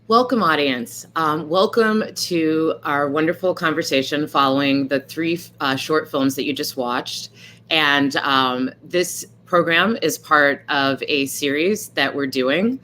Welcome, audience. Welcome to our wonderful conversation following the three short films that you just watched. And this program is part of a series that we're doing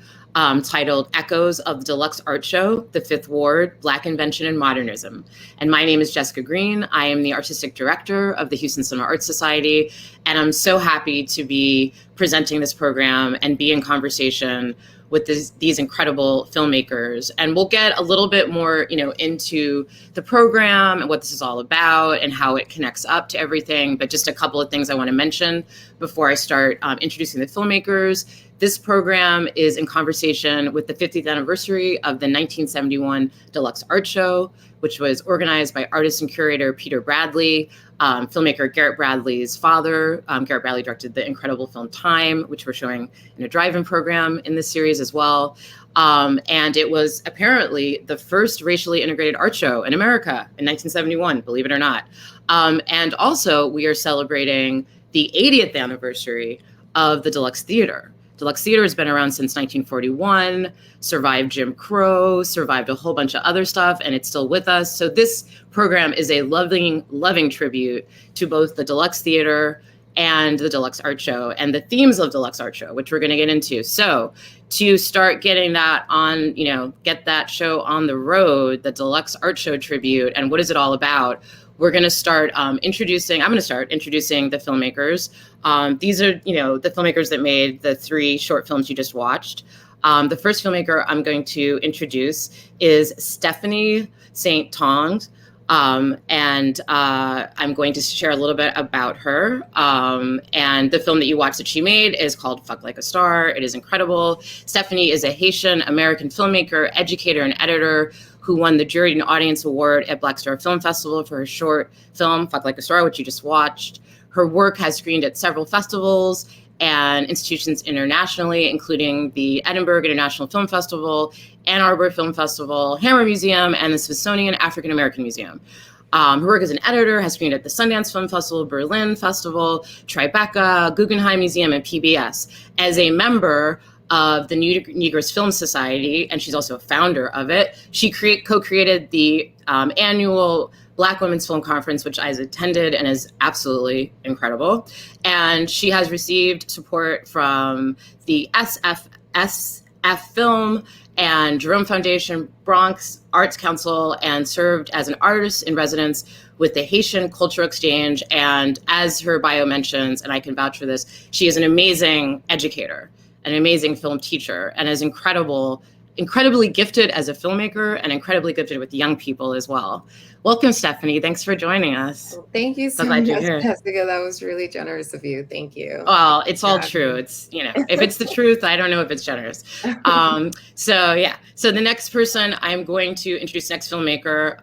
titled Echoes of the DeLuxe Art Show, the Fifth Ward, Black Invention and Modernism. And my name is Jessica Green. I am the artistic director of the Houston Cinema Arts Society. And I'm so happy to be presenting this program and be in conversation with these incredible filmmakers. And we'll get a little bit more, into the program and what this is all about and how it connects up to everything. But just a couple of things I want to mention before I start introducing the filmmakers. This program is in conversation with the 50th anniversary of the 1971 DeLuxe Art Show, which was organized by artist and curator Peter Bradley, filmmaker Garrett Bradley's father. Garrett Bradley directed the incredible film Time, which we're showing in a drive-in program in this series as well. And it was apparently the first racially integrated art show in America in 1971, believe it or not. And also, we are celebrating the 80th anniversary of the DeLuxe Theater. DeLuxe Theater has been around since 1941, survived Jim Crow, survived a whole bunch of other stuff, and it's still with us. So this program is a loving tribute to both the DeLuxe Theater and the DeLuxe Art Show and the themes of DeLuxe Art Show, which we're going to get into. So to start getting that on, get that show on the road, the DeLuxe Art Show tribute, and what is it all about? We're going to start introducing the filmmakers. These are, the filmmakers that made the three short films you just watched. The first filmmaker I'm going to introduce is Stefani Saintonge. And I'm going to share a little bit about her. And the film that you watched that she made is called Fuck Like a Star. It is incredible. Stefani is a Haitian American filmmaker, educator, and editor who won the Jury and Audience Award at Black Star Film Festival for her short film, Fuck Like a Star, which you just watched. Her work has screened at several festivals and institutions internationally, including the Edinburgh International Film Festival, Ann Arbor Film Festival, Hammer Museum, and the Smithsonian African American Museum. Her work as an editor has screened at the Sundance Film Festival, Berlin Festival, Tribeca, Guggenheim Museum, and PBS. As a member of the New Negress Film Society, and she's also a founder of it, she co-created the annual Black Women's Film Conference, which I attended and is absolutely incredible. And she has received support from the SF Film and Jerome Foundation, Bronx Arts Council, and served as an artist in residence with the Haitian Cultural Exchange. And as her bio mentions, and I can vouch for this, she is an amazing educator, an amazing film teacher, and is incredibly gifted as a filmmaker and incredibly gifted with young people as well. Welcome, Stefani. Thanks for joining us. Well, thank you so much, Jessica. That was really generous of you. Thank you. Well, it's all true. It's, if it's the truth, I don't know if it's generous. So the next person I'm going to introduce, next filmmaker,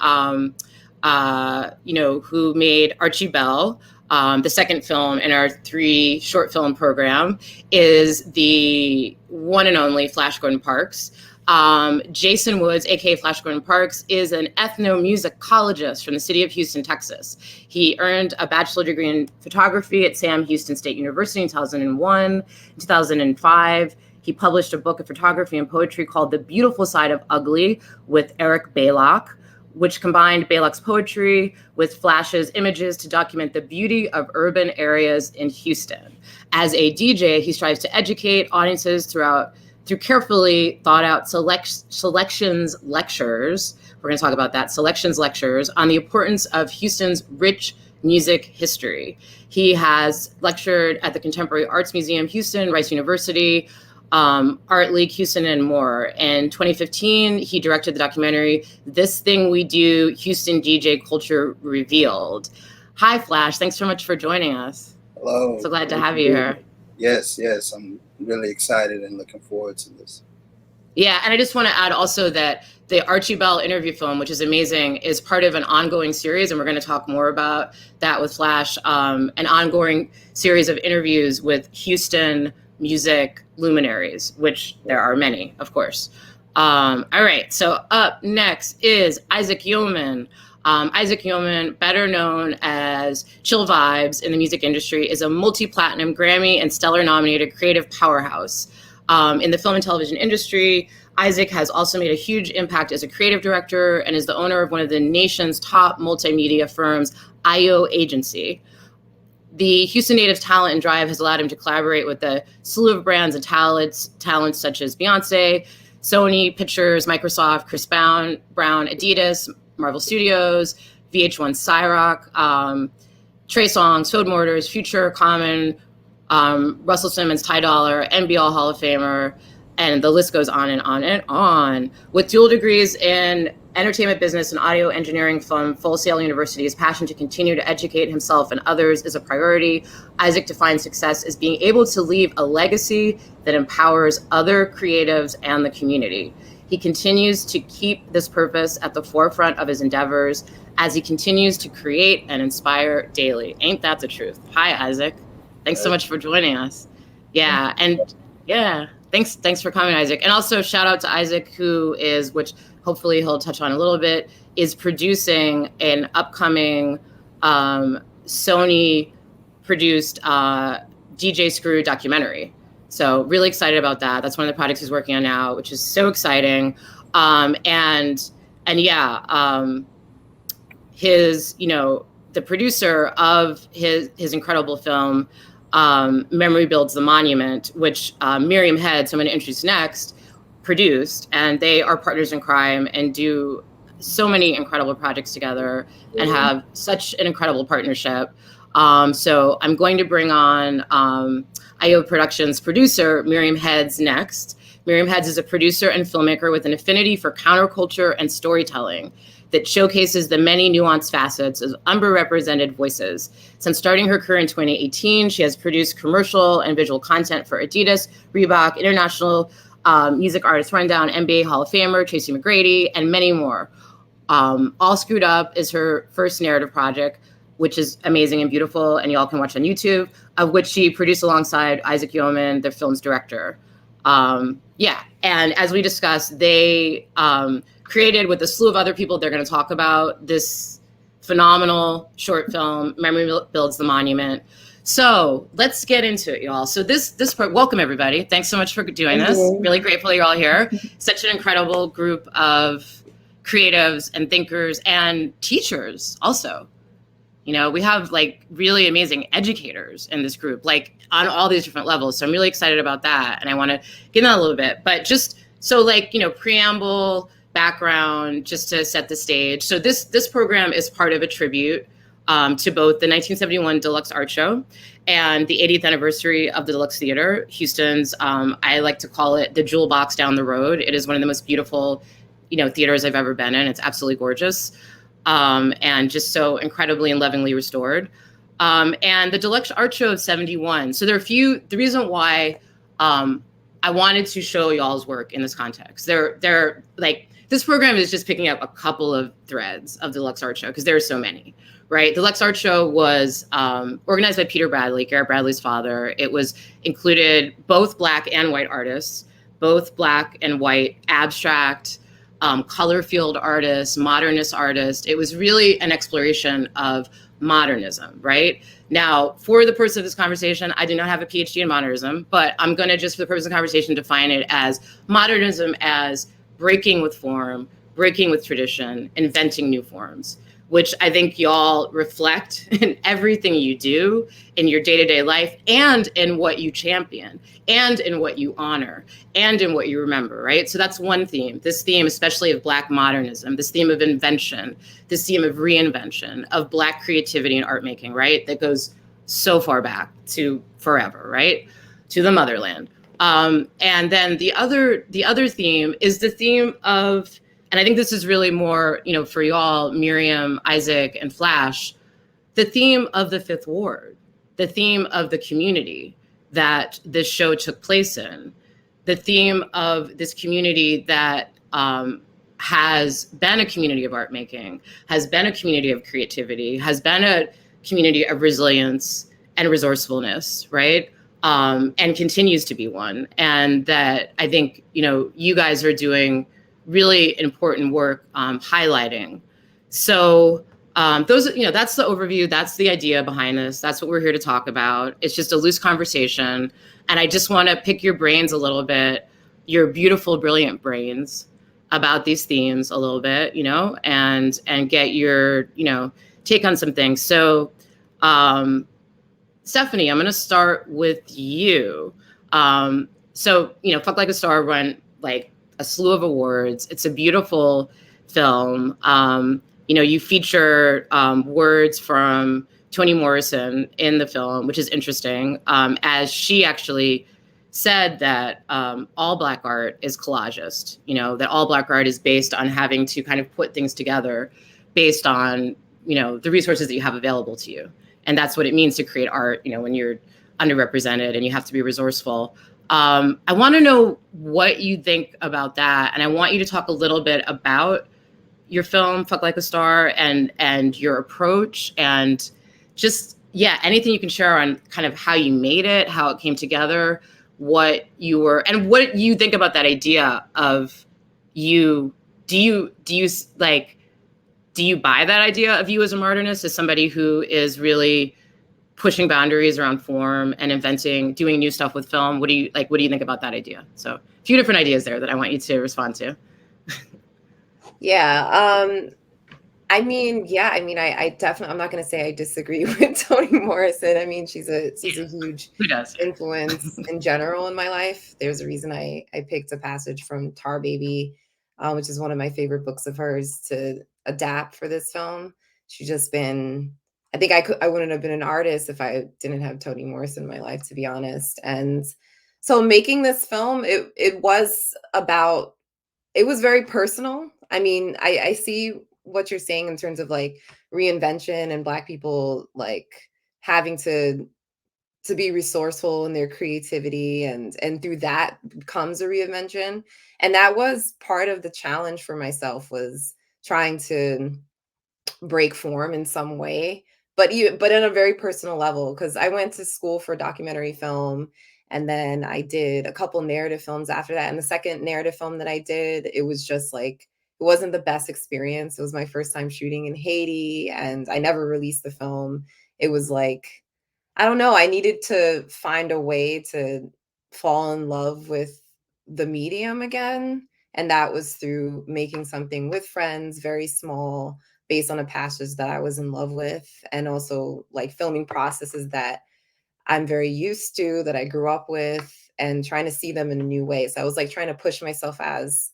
who made Archie Bell, the second film in our three short film program, is the one and only Flash Gordon Parks. Jason Woods, aka Flash Gordon Parks, is an ethnomusicologist from the city of Houston, Texas. He earned a bachelor's degree in photography at Sam Houston State University in 2001. In 2005, he published a book of photography and poetry called The Beautiful Side of Ugly with Eric Baylock, which combined Baylock's poetry with Flash's images to document the beauty of urban areas in Houston. As a DJ, he strives to educate audiences through carefully thought out selections lectures. We're going to talk about that, selections lectures on the importance of Houston's rich music history. He has lectured at the Contemporary Arts Museum, Houston, Rice University, Art League Houston, and more. In 2015, he directed the documentary, This Thing We Do, Houston DJ Culture Revealed. Hi, Flash. Thanks so much for joining us. Hello. So glad to have you here. Yes. I'm really excited and looking forward to this. Yeah, and I just want to add also that the Archie Bell interview film, which is amazing, is part of an ongoing series, and we're going to talk more about that with Flash, an ongoing series of interviews with Houston music luminaries, which there are many, of course. All right, so up next is Isaac Yeoman. Isaac Yeoman, better known as Chill Vibes in the music industry, is a multi-platinum Grammy and Stellar nominated creative powerhouse. In the film and television industry, Isaac has also made a huge impact as a creative director and is the owner of one of the nation's top multimedia firms, IO Agency. The Houston native's talent and drive has allowed him to collaborate with a slew of brands and talents such as Beyonce, Sony Pictures, Microsoft, Chris Brown, Adidas, Marvel Studios, VH1 Cyrock, Trey Songz, Field Mortars, Future, Common, Russell Simmons, Ty Dolla, NBL Hall of Famer, and the list goes on and on and on. With dual degrees in entertainment business and audio engineering from Full Sail University, his passion to continue to educate himself and others is a priority. Isaac defines success as being able to leave a legacy that empowers other creatives and the community. He continues to keep this purpose at the forefront of his endeavors as he continues to create and inspire daily. Ain't that the truth? Hi, Isaac. Thanks so much for joining us. Yeah, and yeah, thanks for coming, Isaac. And also shout out to Isaac, who is, which hopefully he'll touch on a little bit, is producing an upcoming Sony-produced DJ Screw documentary. So really excited about that. That's one of the projects he's working on now, which is so exciting. His, the producer of his incredible film, Memory Builds the Monument, which Miriam Heads, who I'm going to introduce next, produced, and they are partners in crime and do so many incredible projects together and have such an incredible partnership. So I'm going to bring on IO Productions producer Miriam Heads next. Miriam Heads is a producer and filmmaker with an affinity for counterculture and storytelling that showcases the many nuanced facets of underrepresented voices. Since starting her career in 2018, she has produced commercial and visual content for Adidas, Reebok, International Music Artist Rundown, NBA Hall of Famer, Tracy McGrady, and many more. All Screwed Up is her first narrative project, which is amazing and beautiful, and y'all can watch on YouTube, of which she produced alongside Isaac Yowman, the film's director. And as we discussed, they created with a slew of other people they're going to talk about this phenomenal short film, Memory Builds the Monument. So let's get into it, y'all. So this part, welcome everybody. Thanks so much for doing this. Really grateful you're all here. Such an incredible group of creatives and thinkers and teachers also. We have like really amazing educators in this group, like on all these different levels. So I'm really excited about that. And I want to get into that a little bit, but just so preamble, background, just to set the stage. So this program is part of a tribute to both the 1971 DeLuxe Art Show and the 80th anniversary of the DeLuxe Theater, Houston's, I like to call it the jewel box down the road. It is one of the most beautiful, theaters I've ever been in. It's absolutely gorgeous. And just so incredibly and lovingly restored. And the DeLuxe Art Show of 71. So the reason why I wanted to show y'all's work in this context, they're like, this program is just picking up a couple of threads of the DeLuxe Art Show because there are so many, right? The DeLuxe Art Show was organized by Peter Bradley, Garrett Bradley's father. It was included both Black and white artists, both Black and white abstract, color field artists, modernist artists. It was really an exploration of modernism, right? Now, for the purpose of this conversation, I do not have a PhD in modernism, but I'm going to just, for the purpose of the conversation, define it as modernism as breaking with form, breaking with tradition, inventing new forms, which I think y'all reflect in everything you do in your day-to-day life and in what you champion and in what you honor and in what you remember, right? So that's one theme, this theme especially of Black modernism, this theme of invention, this theme of reinvention, of Black creativity and art making, right? That goes so far back to forever, right? To the motherland. And then the other theme is the theme of, and I think this is really more, for y'all, Miriam, Isaac, and Flash, the theme of the Fifth Ward, the theme of the community that this show took place in, the theme of this community that has been a community of art making, has been a community of creativity, has been a community of resilience and resourcefulness, right? And continues to be one. And that I think, you guys are doing really important work highlighting. So that's the overview. That's the idea behind this. That's what we're here to talk about. It's just a loose conversation. And I just want to pick your brains a little bit, your beautiful, brilliant brains, about these themes a little bit, and get your, take on some things. So, Stefani, I'm going to start with you. So, Fuck Like a Star won like a slew of awards. It's a beautiful film. You feature words from Toni Morrison in the film, which is interesting, as she actually said that all Black art is collagist, that all Black art is based on having to kind of put things together based on, the resources that you have available to you. And that's what it means to create art, when you're underrepresented and you have to be resourceful. I want to know what you think about that. And I want you to talk a little bit about your film, Fuck Like a Star, and your approach, and just, anything you can share on kind of how you made it, how it came together, what you think about that idea of you. Do you buy that idea of you as a modernist, as somebody who is really pushing boundaries around form and inventing, doing new stuff with film? What do you think about that idea? So a few different ideas there that I want you to respond to. Yeah. I definitely, I'm not going to say I disagree with Toni Morrison. I mean, she's a huge influence in general in my life. There's a reason I picked a passage from Tar Baby, which is one of my favorite books of hers, to adapt for this film. She's just been, I think I wouldn't have been an artist if I didn't have Toni Morrison in my life, to be honest. And so making this film, it was very personal. I mean, I see what you're saying in terms of like reinvention and Black people like having to be resourceful in their creativity, and through that comes a reinvention. And that was part of the challenge for myself, was trying to break form in some way, but in a very personal level, because I went to school for documentary film, and then I did a couple narrative films after that. And the second narrative film that I did, it was just like, it wasn't the best experience. It was my first time shooting in Haiti, and I never released the film. It was like, I don't know, I needed to find a way to fall in love with the medium again. And that was through making something with friends, very small, based on a passage that I was in love with, and also like filming processes that I'm very used to, that I grew up with, and trying to see them in a new way. So I was like trying to push myself as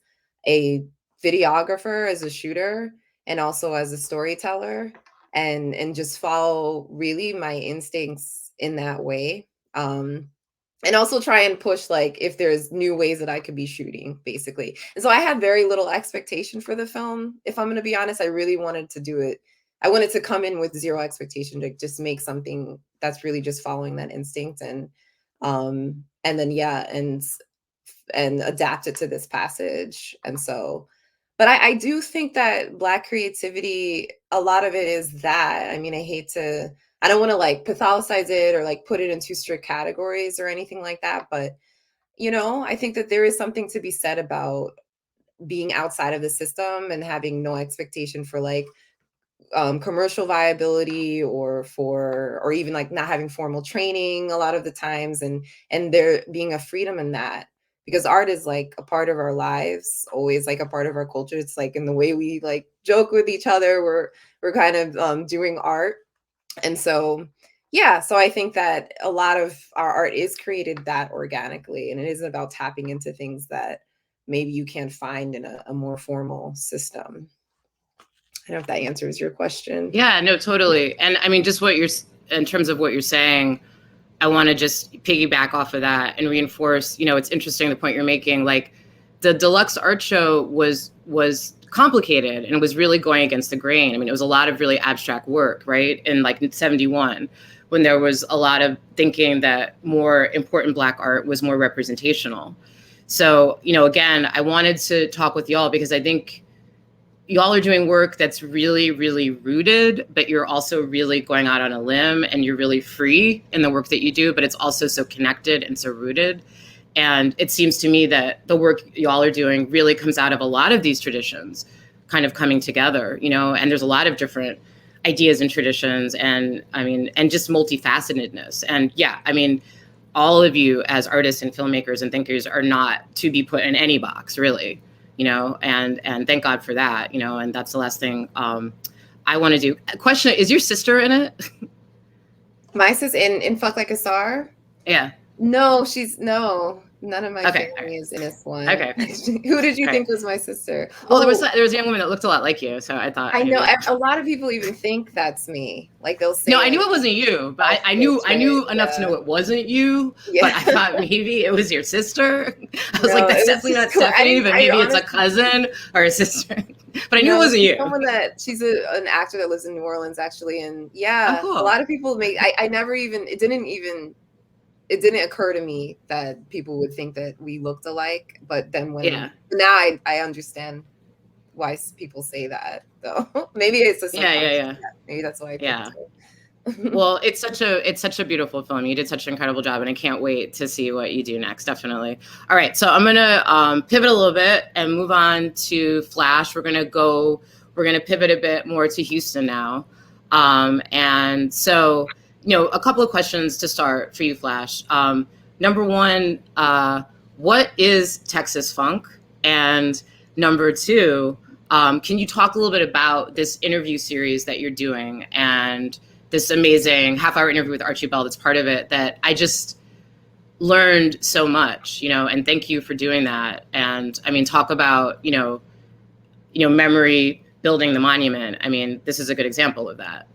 a videographer, as a shooter, and also as a storyteller, and just follow really my instincts in that way. And also try and push, like, if there's new ways that I could be shooting, basically. And so I had very little expectation for the film. If I'm going to be honest, I really wanted to do it. I wanted to come in with zero expectation, to just make something that's really just following that instinct, and then and adapt it to this passage. And so, but I do think that Black creativity, a lot of it is that. I mean, I don't want to like pathologize it or like put it in too strict categories or anything like that. But, I think that there is something to be said about being outside of the system and having no expectation for like commercial viability, or even like not having formal training a lot of the times, and there being a freedom in that, because art is like a part of our lives, always like a part of our culture. It's like in the way we like joke with each other, we're kind of doing art. And so so I think that a lot of our art is created that organically, and it isn't about tapping into things that maybe you can't find in a more formal system. I don't know if that answers your question. Yeah, no, totally. And I mean, just in terms of what you're saying, I want to just piggyback off of that and reinforce, it's interesting the point you're making. Like, the DeLuxe Art Show was complicated, and it was really going against the grain. I mean, it was a lot of really abstract work, right? In like 71, when there was a lot of thinking that more important Black art was more representational. So, again, I wanted to talk with y'all because I think y'all are doing work that's really, really rooted, but you're also really going out on a limb, and you're really free in the work that you do, but it's also so connected and so rooted. And it seems to me that the work y'all are doing really comes out of a lot of these traditions kind of coming together, and there's a lot of different ideas and traditions, and I mean, and just multifacetedness. And yeah, I mean, all of you as artists and filmmakers and thinkers are not to be put in any box, really, and thank God for that, and that's the last thing I want to do. Question, is your sister in it? My sister in Fuck Like a Star? Yeah. No, none of my family is in this one. Okay. Who did you think was my sister? Well, there was a young woman that looked a lot like you, so I thought. I know a lot of people even think that's me. Like they'll say. No, I knew it wasn't you, but I knew enough to know it wasn't you. Yeah. But I thought maybe it was your sister. I was like, that's definitely not Stefani, but maybe it's a cousin or a sister. But I knew it wasn't you. She's an actor that lives in New Orleans, actually, and yeah, cool. A lot of people I never even. It didn't occur to me that people would think that we looked alike. But then now I understand why people say that, though. Maybe it's just maybe that's why I picked it. Well, it's such a beautiful film. You did such an incredible job, and I can't wait to see what you do next. Definitely. All right, so I'm gonna pivot a little bit and move on to Flash. We're gonna pivot a bit more to Houston now, and so. A couple of questions to start for you, Flash. Number one, what is Texas funk? And number two, can you talk a little bit about this interview series that you're doing and this amazing half-hour interview with Archie Bell that's part of it that I just learned so much, and thank you for doing that. And I mean, talk about, memory building the monument. I mean, this is a good example of that.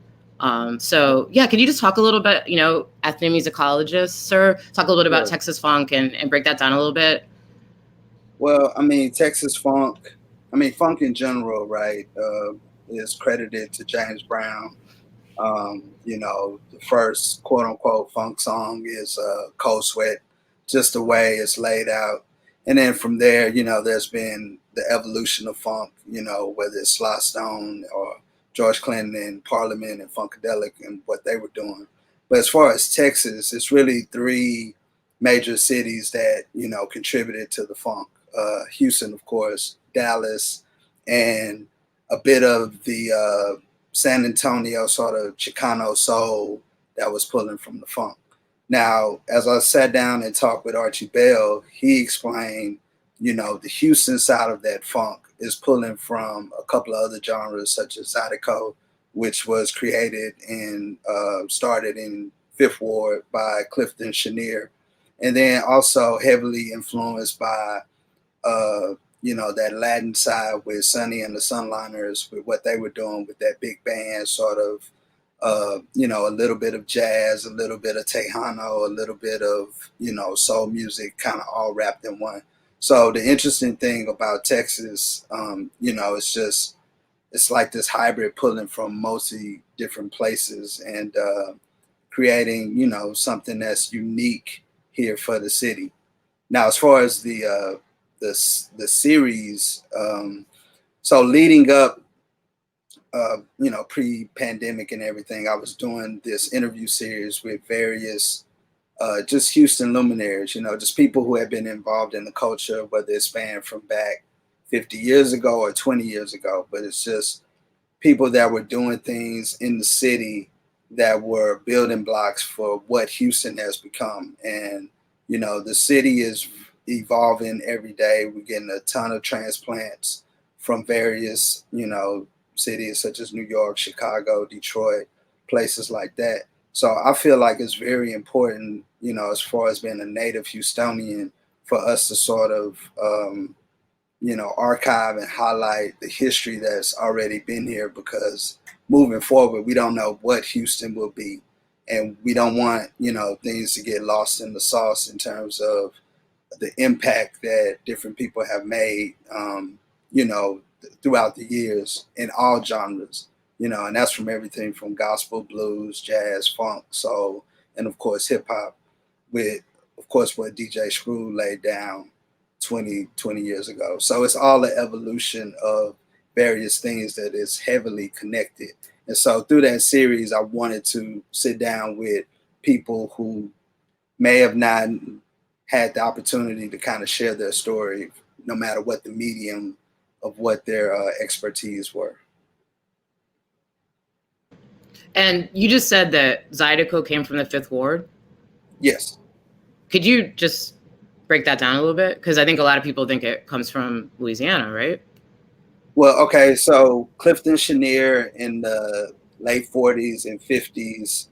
So yeah, can you just talk a little bit, ethnomusicologist, sir, talk a little bit about Texas funk and break that down a little bit? Well, I mean, Texas funk, funk in general, right, is credited to James Brown. The first quote unquote funk song is Cold Sweat, just the way it's laid out. And then from there, there's been the evolution of funk, whether it's Sly Stone or George Clinton and Parliament and Funkadelic and what they were doing. But as far as Texas, it's really three major cities that, contributed to the funk. Houston, of course, Dallas, and a bit of the San Antonio sort of Chicano soul that was pulling from the funk. Now, as I sat down and talked with Archie Bell, he explained, the Houston side of that funk is pulling from a couple of other genres such as Zydeco, which was created and started in Fifth Ward by Clifton Schneer, and then also heavily influenced by that Latin side with Sonny and the Sunliners, with what they were doing with that big band sort of, a little bit of jazz, a little bit of Tejano, a little bit of, soul music, kind of all wrapped in one. So the interesting thing about Texas, it's like this hybrid pulling from mostly different places and creating, something that's unique here for the city. Now, as far as the series, so leading up, pre-pandemic and everything, I was doing this interview series with various just Houston luminaries, just people who have been involved in the culture, whether it spanned from back 50 years ago or 20 years ago, but it's just people that were doing things in the city that were building blocks for what Houston has become. And, the city is evolving every day. We're getting a ton of transplants from various, cities such as New York, Chicago, Detroit, places like that. So I feel like it's very important, as far as being a native Houstonian, for us to sort of, archive and highlight the history that's already been here, because moving forward, we don't know what Houston will be. And we don't want, things to get lost in the sauce in terms of the impact that different people have made, throughout the years in all genres, and that's from everything from gospel, blues, jazz, funk, soul, and of course, hip hop, with, of course, what DJ Screw laid down 20 years ago. So it's all the evolution of various things that is heavily connected. And so through that series, I wanted to sit down with people who may have not had the opportunity to kind of share their story, no matter what the medium of what their expertise were. And you just said that Zydeco came from the Fifth Ward? Yes. Could you just break that down a little bit? Because I think a lot of people think it comes from Louisiana, right? Well, okay, so Clifton Schneer in the late 40s and 50s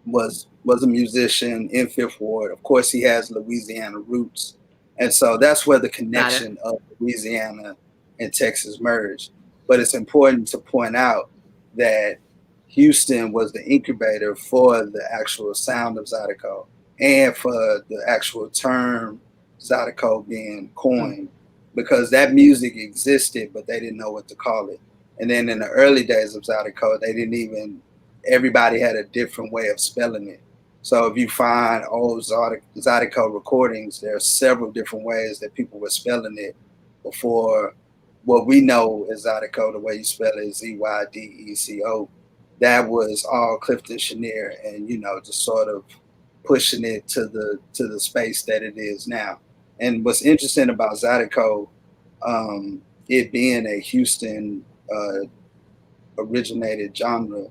was a musician in Fifth Ward. Of course, he has Louisiana roots, and so that's where the connection of Louisiana and Texas merged. But it's important to point out that Houston was the incubator for the actual sound of Zydeco and for the actual term Zydeco being coined, because that music existed, but they didn't know what to call it. And then in the early days of Zydeco, they didn't even, everybody had a different way of spelling it. So if you find old Zydeco recordings, there are several different ways that people were spelling it before what we know as Zydeco, the way you spell it is Zydeco. That was all Clifton Schneer, and just sort of pushing it to the space that it is now. And what's interesting about Zydeco, it being a Houston originated genre,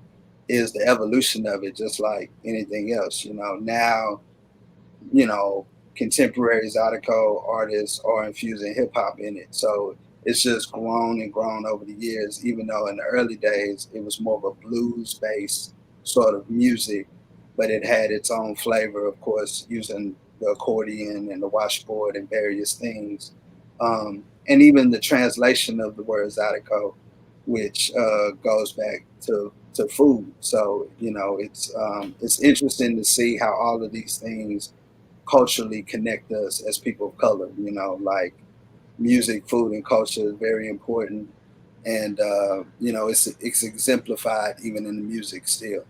is the evolution of it, just like anything else. Now, contemporary Zydeco artists are infusing hip hop in it. So it's just grown and grown over the years, even though in the early days it was more of a blues-based sort of music, but it had its own flavor, of course, using the accordion and the washboard and various things. And even the translation of the word Zydeco, which goes back to food. So, it's interesting to see how all of these things culturally connect us as people of color, like music, food, and culture is very important. And, it's exemplified even in the music still.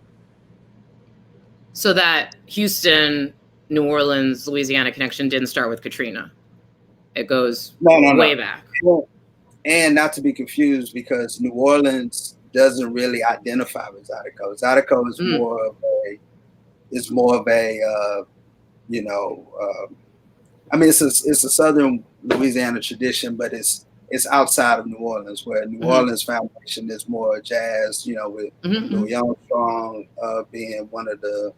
So that Houston, New Orleans, Louisiana connection didn't start with Katrina. It goes way back. And not to be confused, because New Orleans doesn't really identify with Zydeco. Zydeco is more of a it's a Southern Louisiana tradition, but it's outside of New Orleans, where New Orleans foundation is more jazz, with Louis Armstrong being one of the,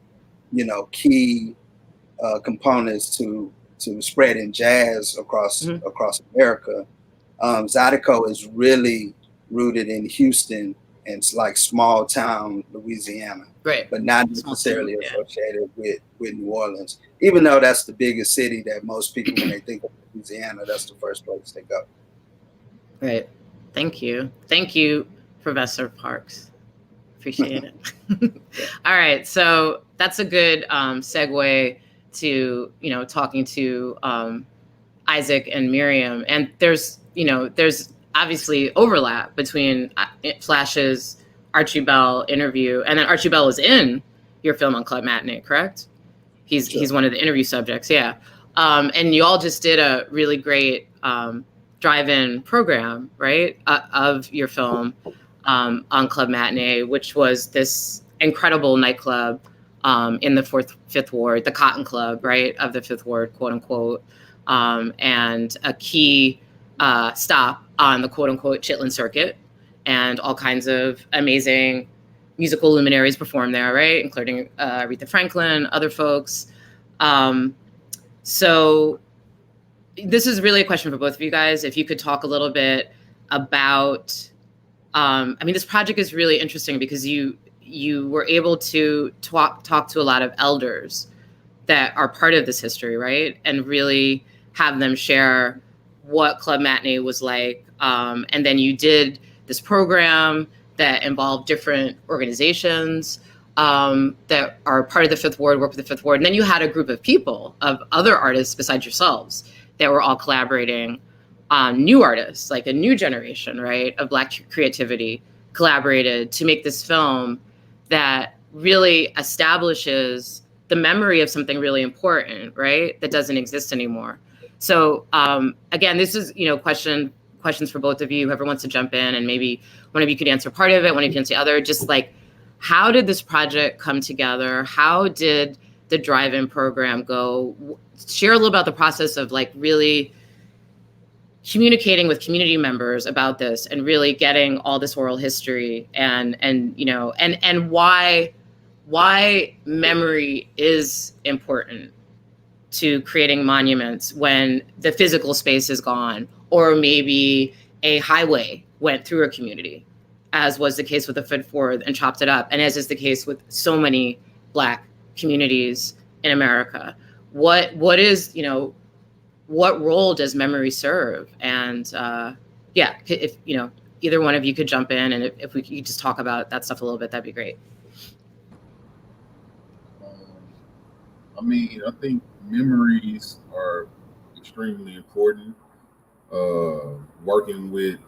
key components to spreading jazz across America. Zydeco is really rooted in Houston and it's like small town Louisiana, right? But not necessarily associated with New Orleans, even though that's the biggest city that most people, when they think of Louisiana, that's the first place they go. Right. Thank you, Professor Parks. Appreciate it. All right, so that's a good segue to talking to Isaac and Miriam, and there's obviously overlap between Flash's Archie Bell interview, and then Archie Bell was in your film on Club Matinee, correct? He's one of the interview subjects, yeah. And you all just did a really great drive-in program, right, of your film on Club Matinee, which was this incredible nightclub in the Fifth Ward, the Cotton Club, right, of the Fifth Ward, quote unquote, and a key stop on the quote unquote Chitlin circuit, and all kinds of amazing musical luminaries performed there, right, including Aretha Franklin, other folks. So this is really a question for both of you guys. If you could talk a little bit about, this project is really interesting because you were able to talk to a lot of elders that are part of this history, right? And really have them share what Club Matinee was like. And then you did this program that involved different organizations that are part of the Fifth Ward, work with the Fifth Ward. And then you had a group of people, of other artists besides yourselves, that were all collaborating on new artists, like a new generation, right, of Black creativity, collaborated to make this film that really establishes the memory of something really important, right, that doesn't exist anymore. So again, this is, questions for both of you, whoever wants to jump in, and maybe one of you could answer part of it, one of you can answer the other. Just like, how did this project come together? How did the drive-in program go? Share a little about the process of like really communicating with community members about this and really getting all this oral history and why why memory is important to creating monuments when the physical space is gone, or maybe a highway went through a community, as was the case with the Fifth Ward, and chopped it up, and as is the case with so many Black communities in America. What is, what role does memory serve? And yeah, if either one of you could jump in, and if we could just talk about that stuff a little bit, that'd be great. I mean, I think memories are extremely important. Working with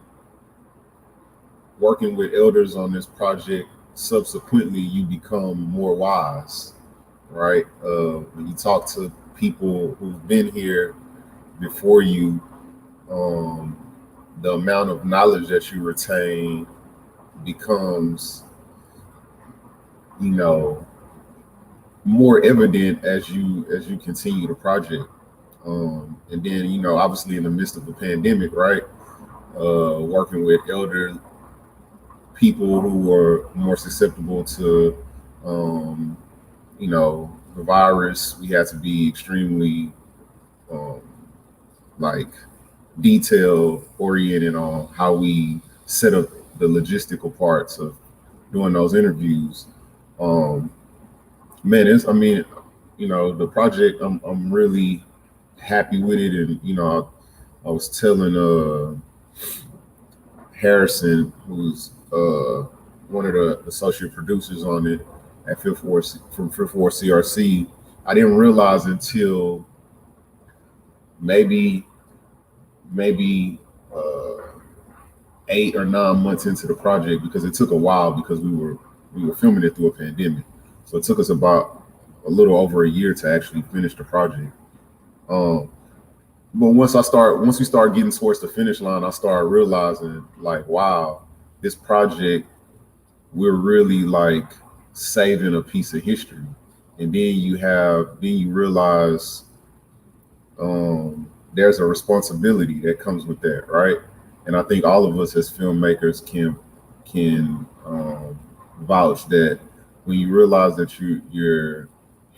elders on this project, subsequently you become more wise, right? When you talk to people who've been here before you, the amount of knowledge that you retain becomes, more evident as you continue the project. And then, obviously in the midst of the pandemic, right? Working with elder people who are more susceptible to, the virus, we had to be extremely, detail oriented on how we set up the logistical parts of doing those interviews. Man, the project, I'm really happy with it. And, I was telling Harrison, who's one of the associate producers on it at Fifth Ward CRC, I didn't realize until maybe 8 or 9 months into the project, because it took a while because we were filming it through a pandemic. So it took us about a little over a year to actually finish the project. But once we start getting towards the finish line, I started realizing, like, wow, this project, we're really like saving a piece of history. And then you realize there's a responsibility that comes with that, right? And I think all of us as filmmakers can vouch that when you realize that you're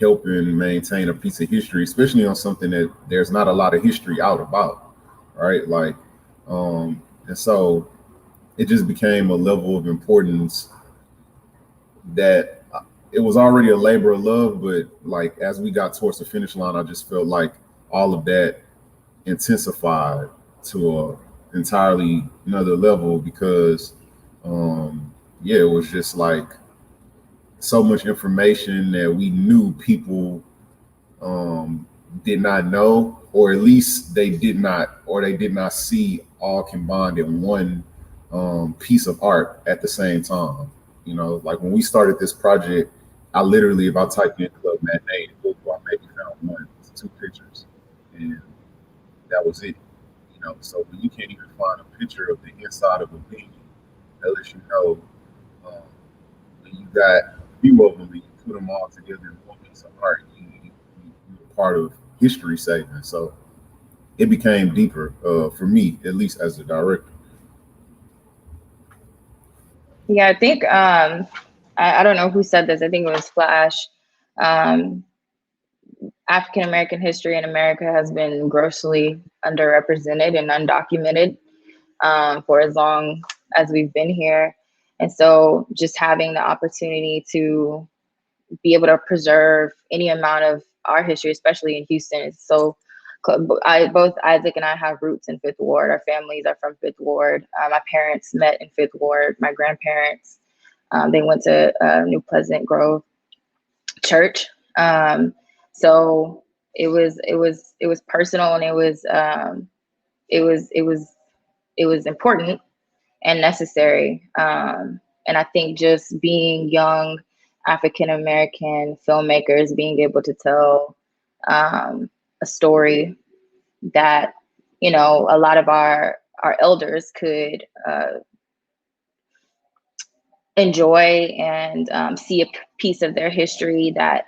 helping maintain a piece of history, especially on something that there's not a lot of history out about, right? Like, and so it just became a level of importance that it was already a labor of love, but like as we got towards the finish line, I just felt like all of that intensified to a entirely another level, because it was just like so much information that we knew people did not know, or at least they did not see all combined in one piece of art at the same time. Like when we started this project, I literally, if I typed in Club Matinee, I maybe found 1 to 2 pictures, and that was it. So when you can't even find a picture of the inside of a painting, that lets you know when you got a few of them and you put them all together in one piece of art, you're part of history saving. So it became deeper for me, at least as a director. Yeah, I think I don't know who said this. I think it was Flash. African American history in America has been grossly underrepresented and undocumented for as long as we've been here. And so just having the opportunity to be able to preserve any amount of our history, especially in Houston, is so both Isaac and I have roots in Fifth Ward. Our families are from Fifth Ward. My parents met in Fifth Ward. My grandparents, they went to New Pleasant Grove Church. So it was personal, and it was important and necessary. And I think just being young African American filmmakers, being able to tell a story that, a lot of our elders could enjoy, and see a piece of their history that,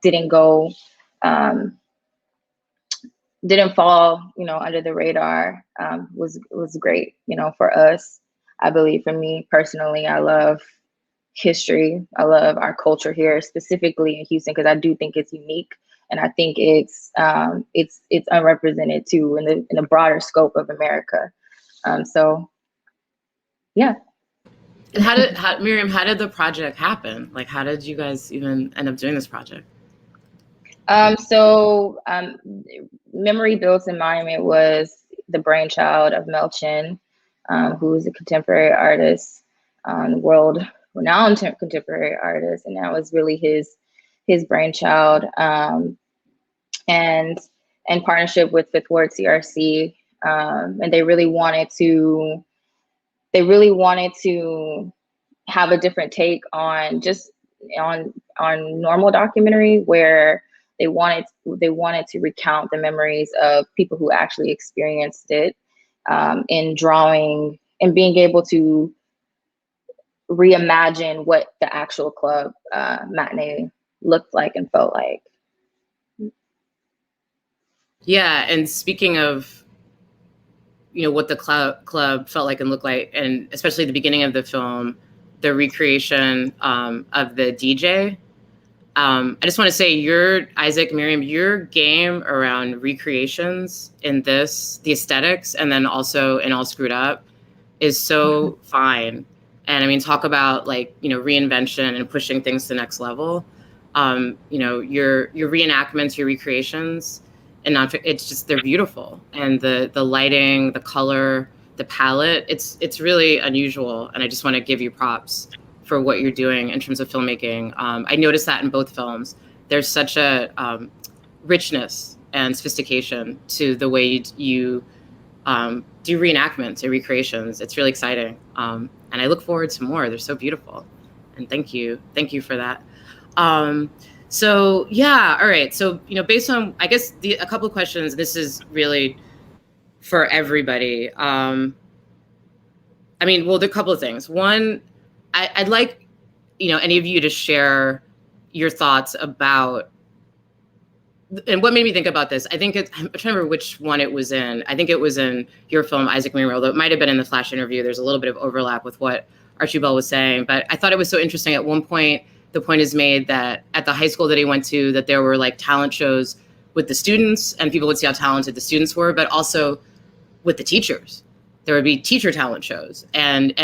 didn't go, didn't fall, under the radar, was great, for us. I believe for me personally, I love history. I love our culture here, specifically in Houston, because I do think it's unique, and I think it's unrepresented too in the broader scope of America. So, yeah. And Miriam, how did the project happen? Like, how did you guys even end up doing this project? Memory Built in Monument was the brainchild of Mel Chin, who is a contemporary artist, world-renowned contemporary artist, and that was really his brainchild. And in partnership with Fifth Ward CRC, and they really wanted to have a different take on normal documentary, where they wanted to recount the memories of people who actually experienced it, in drawing and being able to reimagine what the actual club matinee looked like and felt like. Yeah, and speaking of, what the club felt like and looked like, and especially the beginning of the film, the recreation of the DJ. I just want to say, Isaac, Miriam, your game around recreations in this, the aesthetics, and then also in All Screwed Up, is so fine. And I mean, talk about reinvention and pushing things to the next level. Your reenactments, your recreations, and it's just, they're beautiful. And the lighting, the color, the palette, it's really unusual. And I just want to give you props for what you're doing in terms of filmmaking. I noticed that in both films. There's such a richness and sophistication to the way you do reenactments and recreations. It's really exciting. And I look forward to more. They're so beautiful. And thank you for that. So yeah, all right. So, based on, I guess, a couple of questions, this is really for everybody. There are a couple of things. One, I'd like, any of you to share your thoughts about, and what made me think about this. I'm trying to remember which one it was in. I think it was in your film, Isaac Miriam, although it might have been in the Flash interview. There's a little bit of overlap with what Archibald was saying, but I thought it was so interesting. At one point, the point is made that at the high school that he went to, that there were talent shows with the students, and people would see how talented the students were, but also with the teachers. There would be teacher talent shows, and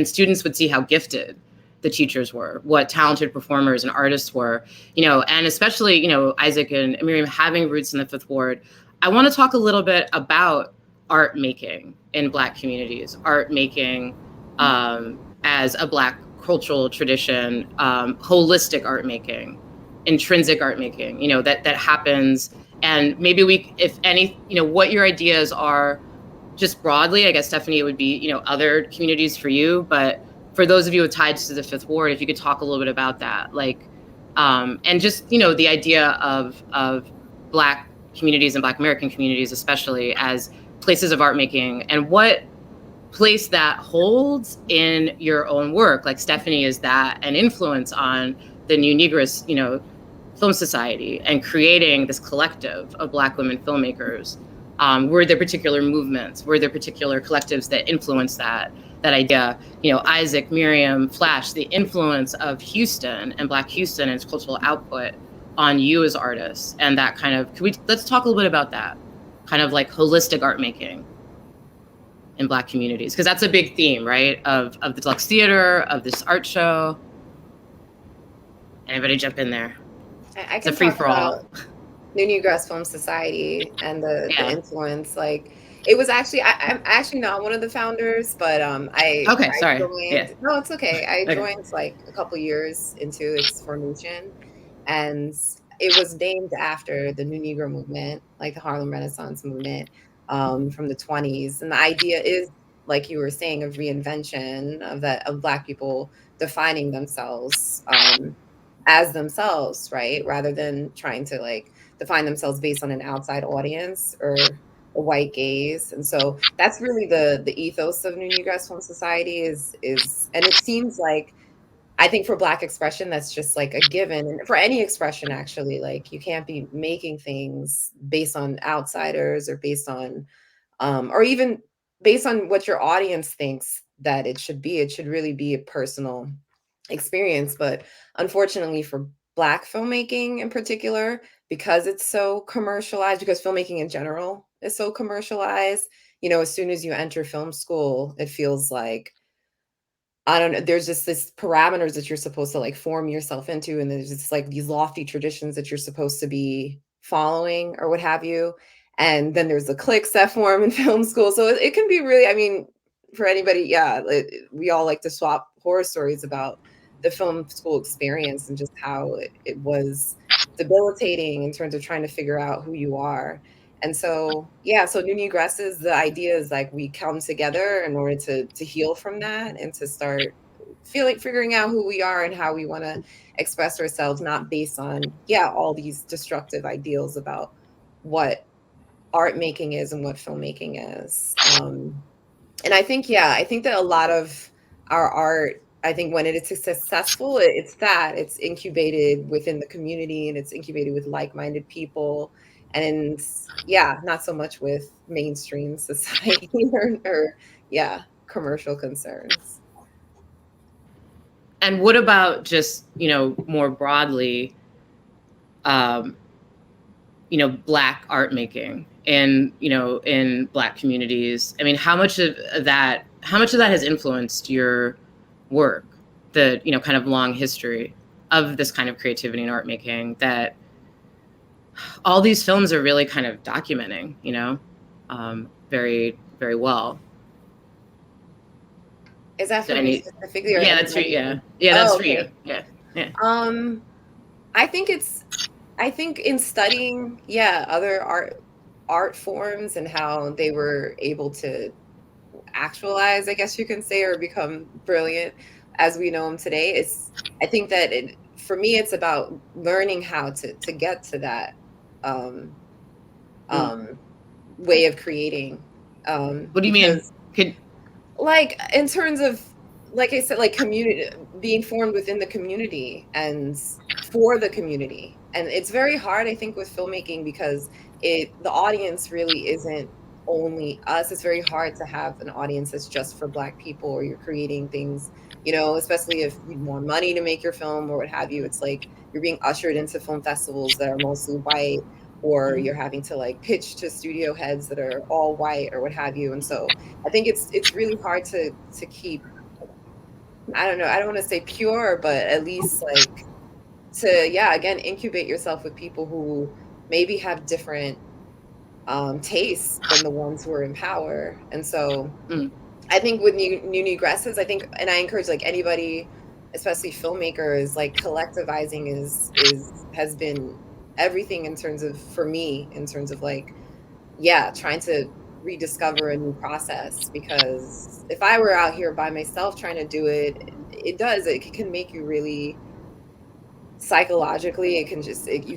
students would see how gifted the teachers were, what talented performers and artists were, and especially, Isaac and Miriam having roots in the Fifth Ward. I want to talk a little bit about art making in Black communities, art making as a Black cultural tradition, holistic art making, intrinsic art making, that happens. And maybe if any, what your ideas are just broadly. I guess, Stefani, it would be, other communities for you, but for those of you with ties to the Fifth Ward, if you could talk a little bit about that, and just, the idea of Black communities and Black American communities, especially, as places of art making, and what place that holds in your own work. Like Stefani, is that an influence on the New Negress, Film Society, and creating this collective of Black women filmmakers? Were there particular movements? Were there particular collectives that influenced that idea? Isaac, Miriam, Flash, the influence of Houston and Black Houston and its cultural output on you as artists, and that kind of, let's talk a little bit about that, kind of holistic art making in Black communities, because that's a big theme, right, of the DeLuxe Theater, of this art show. Anybody jump in there? I can talk about New Negress Film Society and the influence. It was actually, I'm actually not one of the founders, but I joined. No, it's okay. I joined a couple years into its formation, and it was named after the New Negro movement, the Harlem Renaissance movement from the 1920s. And the idea is, like you were saying, of reinvention of Black people defining themselves as themselves, right? Rather than trying to define themselves based on an outside audience or a white gaze. And so that's really the ethos of New Negress Film Society is, and it seems I think for Black expression, that's just a given. And for any expression, actually, you can't be making things based on outsiders or based on, or even based on what your audience thinks that it should be. It should really be a personal experience. But unfortunately for Black filmmaking in particular, because it's so commercialized, because filmmaking in general is so commercialized, you know, as soon as you enter film school, it feels like, I don't know, there's just this parameters that you're supposed to like form yourself into, and there's just like these lofty traditions that you're supposed to be following or what have you. And then there's the cliques that form in film school. So it can be really, I mean, for anybody, yeah, we all like to swap horror stories about the film school experience and just how it was debilitating in terms of trying to figure out who you are. And so, yeah, so New Negresses, the idea is like we come together in order to heal from that and to start figuring out who we are and how we want to express ourselves, not based on, yeah, all these destructive ideals about what art making is and what filmmaking is. And I think, yeah, I think that a lot of our art, I think when it is successful, it's incubated within the community and it's incubated with like-minded people. And yeah, not so much with mainstream society or yeah, commercial concerns. And what about just, you know, more broadly, you know, Black art making and, you know, in Black communities? I mean, how much of that has influenced your work, the, you know, kind of long history of this kind of creativity and art making that all these films are really kind of documenting, you know, very, very well. Is that for me specifically? Or yeah, that's for you. Yeah, that's for you. Yeah. I think in studying, yeah, other art forms and how they were able to actualize, I guess you can say, or become brilliant as we know them today. I think that for me, it's about learning how to get to that way of creating. What do you mean? Like in terms of, like I said, like community, being formed within the community and for the community. And it's very hard, I think, with filmmaking because the audience really isn't only us. It's very hard to have an audience that's just for Black people, or you're creating things, you know, especially if you want money to make your film or what have you. It's like you're being ushered into film festivals that are mostly white, or you're having to like pitch to studio heads that are all white or what have you. And so I think it's really hard to keep, I don't know, I don't want to say pure, but at least like to, yeah, again, incubate yourself with people who maybe have different tastes than the ones who are in power. And so I think with new Negresses, I think, and I encourage like anybody, especially filmmakers, like collectivizing has been everything in terms of, for me, in terms of like, yeah, trying to rediscover a new process. Because if I were out here by myself trying to do it, it can make you really psychologically, you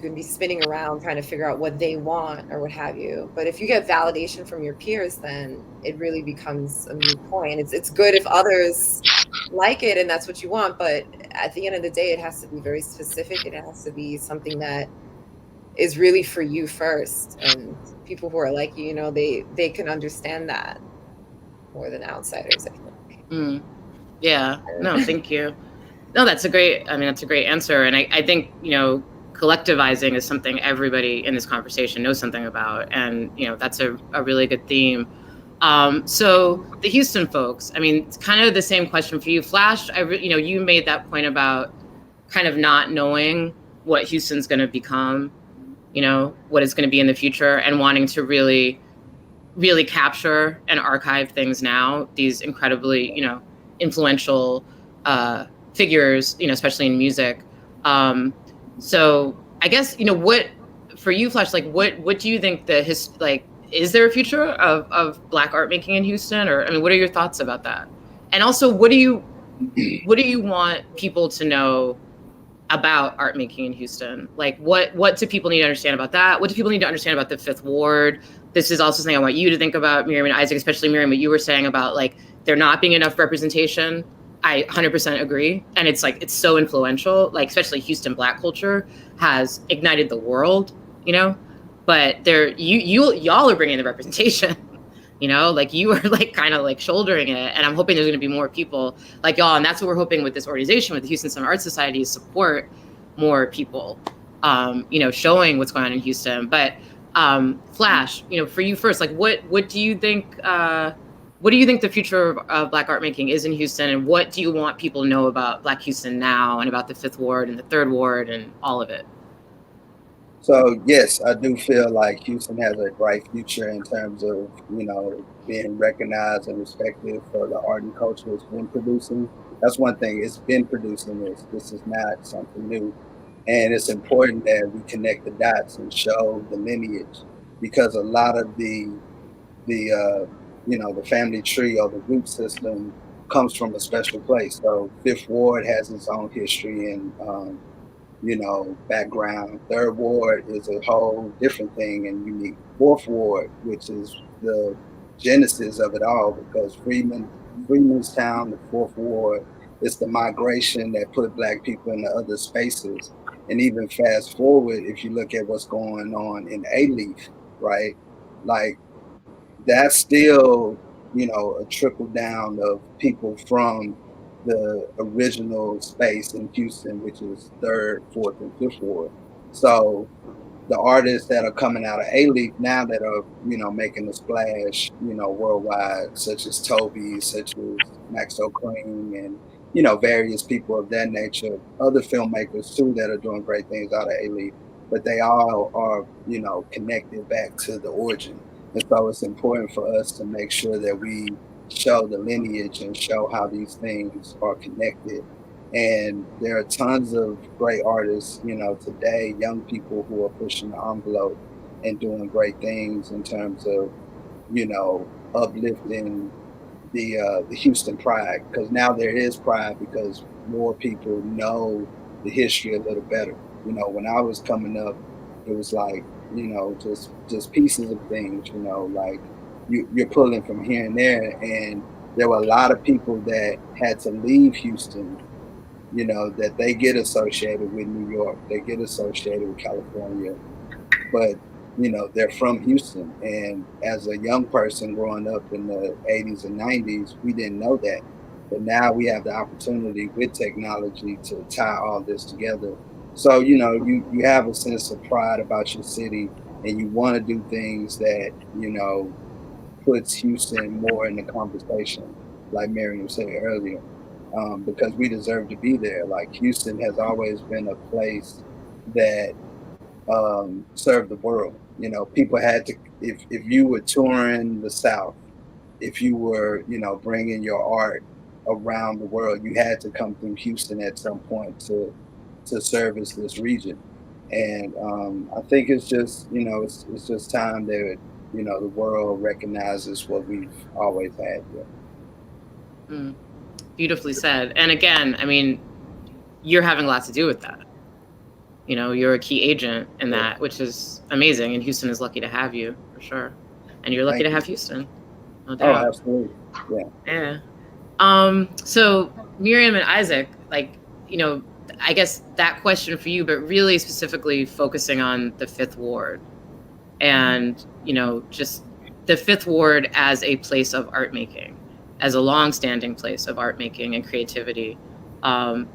can be spinning around trying to figure out what they want or what have you. But if you get validation from your peers, then it really becomes a moot point. It's good if others like it and that's what you want, but at the end of the day, it has to be very specific. It has to be something that is really for you first, and people who are like you know, they can understand that more than outsiders, I think. Yeah, no, thank you. No, that's a great answer. And I think, you know, collectivizing is something everybody in this conversation knows something about. And, you know, that's a really good theme. So the Houston folks, I mean, it's kind of the same question for you. Flash, you know, you made that point about kind of not knowing what Houston's going to become, you know, what it's going to be in the future, and wanting to really, really capture and archive things now, these incredibly, you know, influential figures, you know, especially in music. So I guess, you know, what for you, Flash, like what do you think is there a future of Black art making in Houston? Or, I mean, what are your thoughts about that? And also, what do you want people to know about art making in Houston? Like, what do people need to understand about that? What do people need to understand about the Fifth Ward? This is also something I want you to think about, Miriam and Isaac, especially Miriam, what you were saying about like there not being enough representation. I 100% agree. And it's like, it's so influential, like especially Houston Black culture has ignited the world, you know, but y'all are bringing the representation, You know, like you are like kind of like shouldering it, and I'm hoping there's going to be more people like y'all, and that's what we're hoping with this organization, with the Houston Summer Arts Society, is support more people, you know, showing what's going on in Houston. But Flash, you know, for you first, like what do you think? What do you think the future of Black art making is in Houston, and what do you want people to know about Black Houston now, and about the Fifth Ward and the Third Ward and all of it? So yes, I do feel like Houston has a bright future in terms of, you know, being recognized and respected for the art and culture it's been producing. That's one thing, it's been producing this. This is not something new. And it's important that we connect the dots and show the lineage, because a lot of the you know, the family tree or the root system comes from a special place. So Fifth Ward has its own history and you know, background. Third Ward is a whole different thing and unique. Fourth Ward, which is the genesis of it all, because Freemanstown, the Fourth Ward, is the migration that put Black people into other spaces. And even fast forward, if you look at what's going on in A-Leaf, right? Like that's still, you know, a trickle down of people from the original space in Houston, which is Third, Fourth, and Fifth Ward. So the artists that are coming out of A-Leaf now that are, you know, making a splash, you know, worldwide, such as Toby, such as Max O'Cream, and, you know, various people of that nature, other filmmakers too that are doing great things out of A-Leaf, but they all are, you know, connected back to the origin. And so it's important for us to make sure that we show the lineage and show how these things are connected. And there are tons of great artists, you know, today, young people who are pushing the envelope and doing great things in terms of, you know, uplifting the Houston pride. Because now there is pride because more people know the history a little better. You know, when I was coming up, it was like, you know, just pieces of things, you know, like you're pulling from here and there. And there were a lot of people that had to leave Houston, you know, that they get associated with New York, they get associated with California, but, you know, they're from Houston. And as a young person growing up in the 80s and 90s, we didn't know that. But now we have the opportunity with technology to tie all this together. So, you know, you have a sense of pride about your city, and you want to do things that, you know, puts Houston more in the conversation, like Miriam said earlier, because we deserve to be there. Like Houston has always been a place that served the world. You know, people had to, if you were touring the South, if you were, you know, bringing your art around the world, you had to come through Houston at some point to service this region. And I think it's just, you know, it's just time that, you know, the world recognizes what we've always had here. Beautifully said. And again, I mean, you're having a lot to do with that. You know, you're a key agent in that, which is amazing. And Houston is lucky to have you, for sure. And you're lucky to have Houston. No doubt. Oh, absolutely. Yeah. Yeah. So Miriam and Isaac, like, you know, I guess that question for you, but really specifically focusing on the Fifth Ward and, you know, just the Fifth Ward as a place of art making, as a long-standing place of art making and creativity.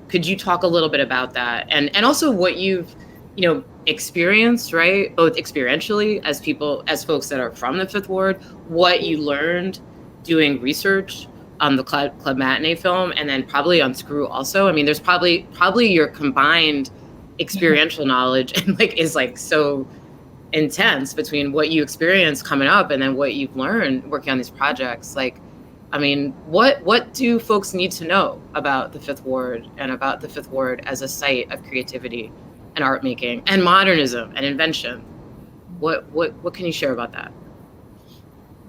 Could you talk a little bit about that, and also what you've, you know, experienced, right? Both experientially as people, as folks that are from the Fifth Ward, what you learned doing research on the Club Matinee film, and then probably on Screw also. I mean, there's probably your combined experiential knowledge and like is like so intense between what you experienced coming up and then what you've learned working on these projects. Like, I mean, what do folks need to know about the Fifth Ward and about the Fifth Ward as a site of creativity and art making and modernism and invention? What can you share about that?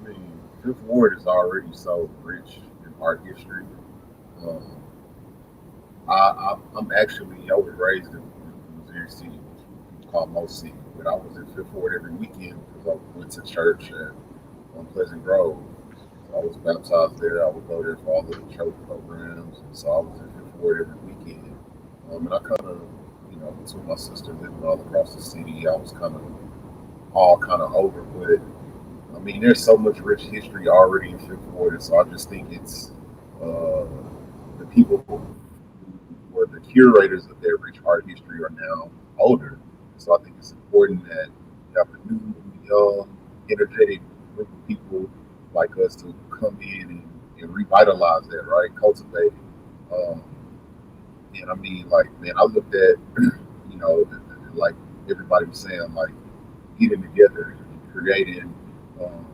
I mean, Fifth Ward is already so rich in art history. I'm actually, I was raised in Missouri City, which we call Most City, but I was in Fifth Ward every weekend because I went to church on Pleasant Grove. I was baptized there. I would go there for all the church programs, and so I was in Fifth Ward every weekend. And I kind of, you know, between my sister living all across the city, I was kind of over with it. mean, there's so much rich history already in Fifth Ward, and so I just think it's the people who were the curators of that rich art history are now older. So I think it's important that you have a new, young, energetic group of people like us to come in and revitalize that, right? Cultivate it. Um, and I mean, like, man, I looked at, you know, like everybody was saying, like, getting together and creating um,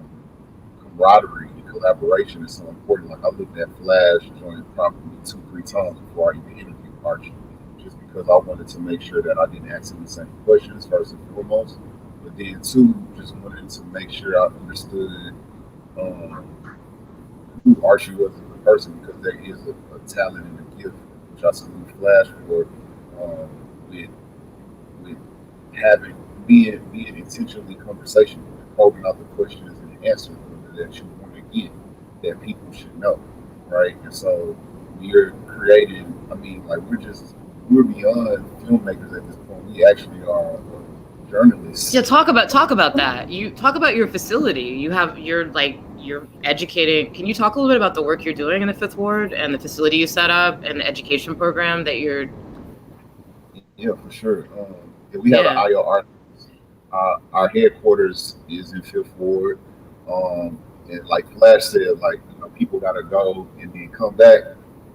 camaraderie and collaboration is so important. Like, I looked at Flash joint probably 2-3 times before I even interviewed Archie, just because I wanted to make sure that I didn't ask him the same questions first and foremost. But then, two, just wanted to make sure I understood who Archie was as a person, because there is a talent and a gift, which I salute Flash for, with with having being intentionally conversational, probing out the questions and the answers that you want to get, that people should know, right? And so we're creating. I mean, like, we're beyond filmmakers at this point. We actually are journalists. Yeah, talk about that. You talk about your facility. You're educating. Can you talk a little bit about the work you're doing in the Fifth Ward and the facility you set up and the education program that you're? Yeah, for sure. We have an IO art. Our headquarters is in Fifth Ward. And like Flash said, like, you know, people gotta go and then come back.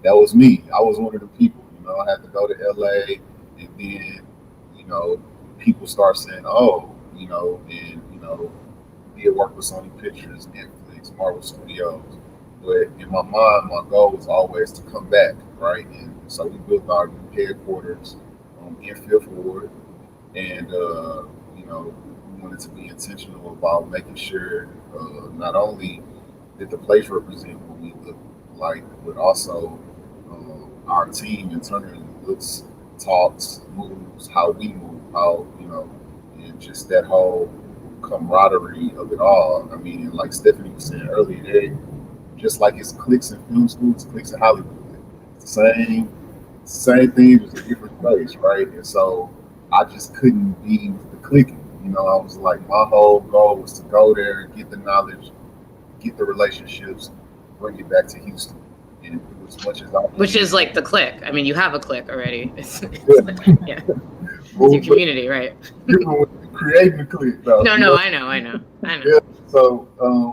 That was me. I was one of the people. You know, I had to go to LA, and then, you know, people start saying, oh, you know, and, you know, did work with Sony Pictures, Netflix, Marvel Studios. But in my mind, my goal was always to come back, right? And so we built our new headquarters in Fifth Ward, and you know, we wanted to be intentional about making sure not only did the place represent what we look like, but also our team internally looks, talks, moves, how we move, how, you know, and just that whole camaraderie of it all. I mean, and like Stephanie was saying earlier, just like it's cliques in film school, it's cliques in Hollywood. It's the same thing, just a different place, right? And so I just couldn't be with the clicking. You know, I was like, my whole goal was to go there, get the knowledge, get the relationships, bring it back to Houston. And as much as I Which is like the clique. I mean, you have a clique already. It's yeah. It's your community, right? Creating the clique, though. No, I know. Yeah. So,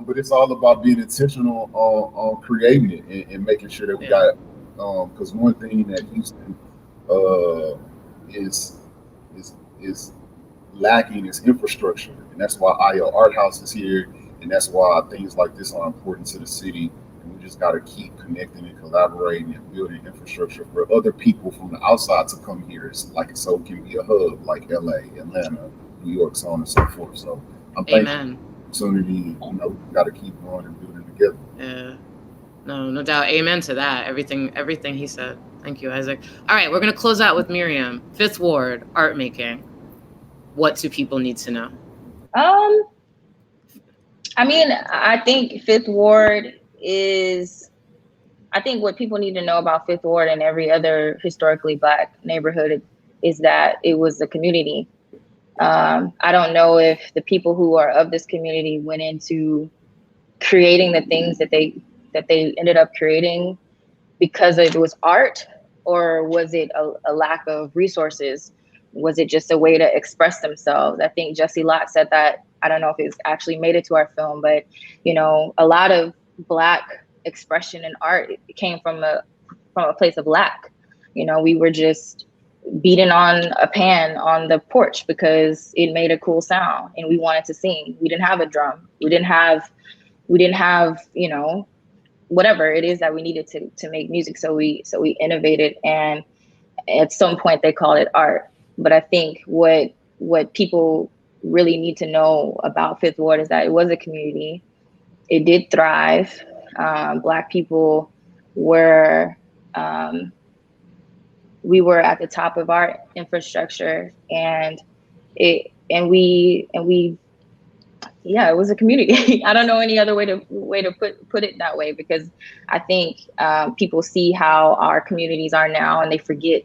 but it's all about being intentional on creating it and making sure that we got it. Because one thing that Houston is lacking is infrastructure, and that's why IO Art House is here, and that's why things like this are important to the city. And we just got to keep connecting and collaborating and building infrastructure for other people from the outside to come here. It's like, so it can be a hub like LA, Atlanta, New York, so on and so forth. So I'm thankful for the opportunity. You know, we got to keep going and building together. Yeah. No doubt. Amen to that. Everything he said. Thank you, Isaac. All right, we're going to close out with Miriam. Fifth Ward, art making. What do people need to know? I mean, I think Fifth Ward is, I think what people need to know about Fifth Ward and every other historically Black neighborhood is that it was a community. I don't know if the people who are of this community went into creating the things that they ended up creating because it was art, or was it a lack of resources? Was it just a way to express themselves? I think Jesse Lott said that. I don't know if it's actually made it to our film, but, you know, a lot of Black expression in art came from a place of lack. You know, we were just beating on a pan on the porch because it made a cool sound and we wanted to sing. We didn't have a drum. We didn't have, you know, whatever it is that we needed to make music. So we innovated, and at some point they called it art. But I think what people really need to know about Fifth Ward is that it was a community. It did thrive. Black people were, we were at the top of our infrastructure, and it was a community. I don't know any other way to put it that way, because I think people see how our communities are now, and they forget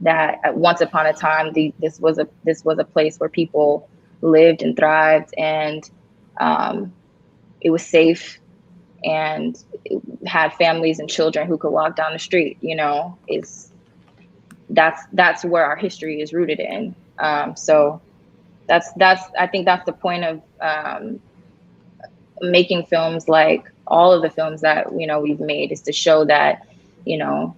that at once upon a time this was a place where people lived and thrived, and it was safe and had families and children who could walk down the street. You know, that's where our history is rooted in. So that's I think that's the point of making films, like all of the films that, you know, we've made, is to show that, you know,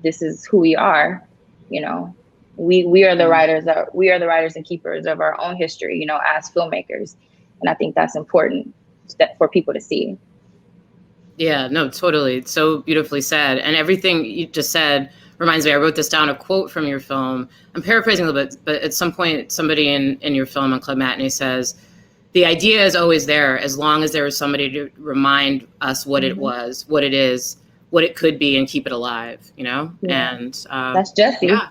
this is who we are. You know, we are the writers, and keepers of our own history, you know, as filmmakers. And I think that's important for people to see. Yeah, no, totally. It's so beautifully said. And everything you just said reminds me, I wrote this down, a quote from your film. I'm paraphrasing a little bit, but at some point, somebody in your film on Club Matinee says, the idea is always there as long as there is somebody to remind us what it was, what it is, what it could be, and keep it alive, you know? Yeah. And that's Jesse. Yeah.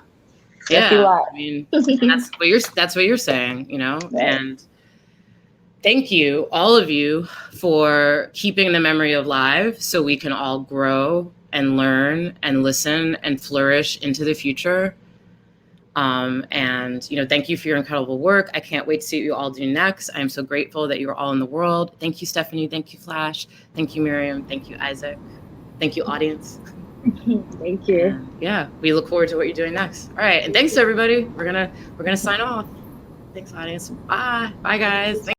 Jesse Watt. I mean, that's what you're saying, you know? Right. And thank you, all of you, for keeping the memory alive so we can all grow and learn and listen and flourish into the future. And, you know, thank you for your incredible work. I can't wait to see what you all do next. I'm so grateful that you're all in the world. Thank you, Stefani. Thank you, Flash. Thank you, Miriam. Thank you, Isaac. Thank you, audience. Thank you. And yeah, we look forward to what you're doing next. All right. And thanks, everybody. We're gonna sign off. Thanks, audience. Bye. Bye, guys.